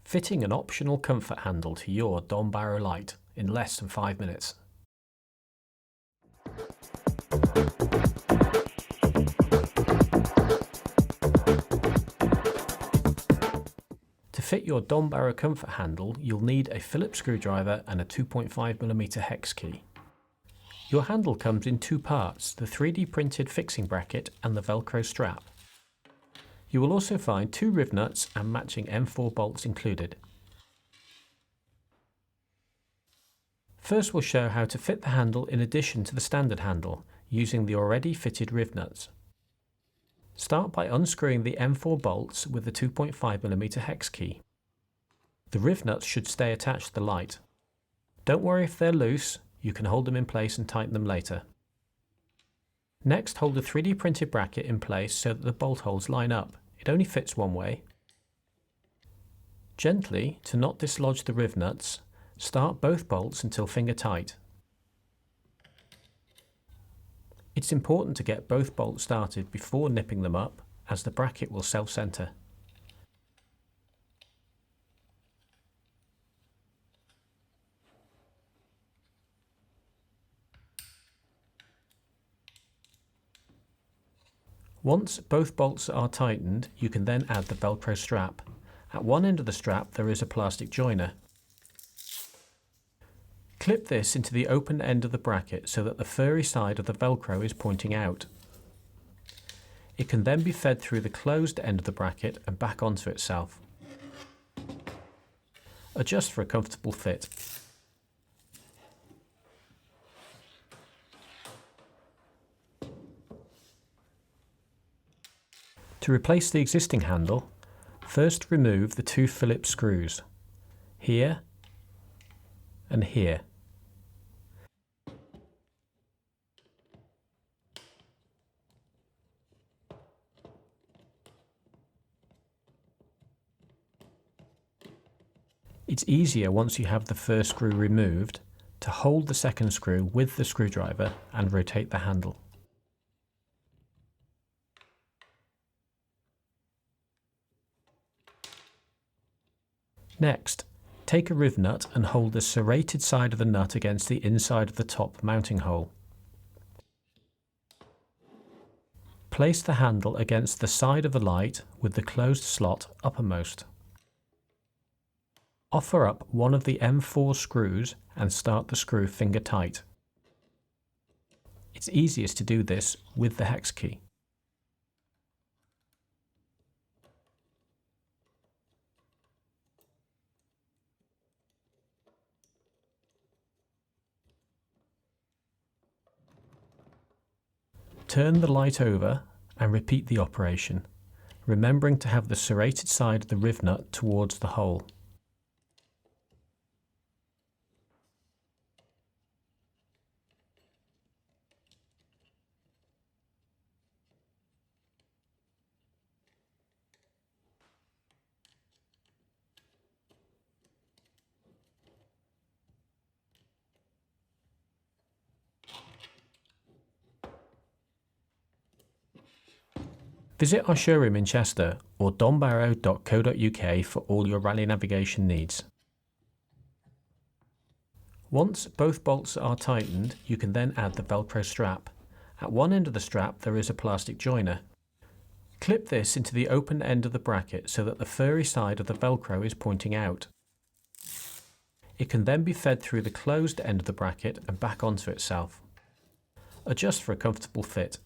Fitting an optional comfort handle to your Don Barrow Light in less than 5 minutes. To fit your Don Barrow comfort handle, you'll need a Phillips screwdriver and a 2.5mm hex key. Your handle comes in two parts, the 3D printed fixing bracket and the Velcro strap. You will also find two riv nuts and matching M4 bolts included. First we'll show how to fit the handle in addition to the standard handle, using the already fitted riv nuts. Start by unscrewing the M4 bolts with the 2.5mm hex key. The riv nuts should stay attached to the light. Don't worry if they're loose, you can hold them in place and tighten them later. Next, hold the 3D printed bracket in place so that the bolt holes line up. It only fits one way. Gently, to not dislodge the riv nuts, start both bolts until finger tight. It's important to get both bolts started before nipping them up, as the bracket will self-center. Once both bolts are tightened, you can then add the Velcro strap. At one end of the strap there is a plastic joiner. Clip this into the open end of the bracket so that the furry side of the Velcro is pointing out. It can then be fed through the closed end of the bracket and back onto itself. Adjust for a comfortable fit. To replace the existing handle, first remove the two Phillips screws, here and here. It's easier once you have the first screw removed to hold the second screw with the screwdriver and rotate the handle. Next, take a riv nut and hold the serrated side of the nut against the inside of the top mounting hole. Place the handle against the side of the light with the closed slot uppermost. Offer up one of the M4 screws and start the screw finger tight. It's easiest to do this with the hex key. Turn the light over and repeat the operation, remembering to have the serrated side of the riv nut towards the hole. Visit our showroom in Chester or donbarrow.co.uk for all your rally navigation needs. Once both bolts are tightened, you can then add the Velcro strap. At one end of the strap there is a plastic joiner. Clip this into the open end of the bracket so that the furry side of the Velcro is pointing out. It can then be fed through the closed end of the bracket and back onto itself. Adjust for a comfortable fit.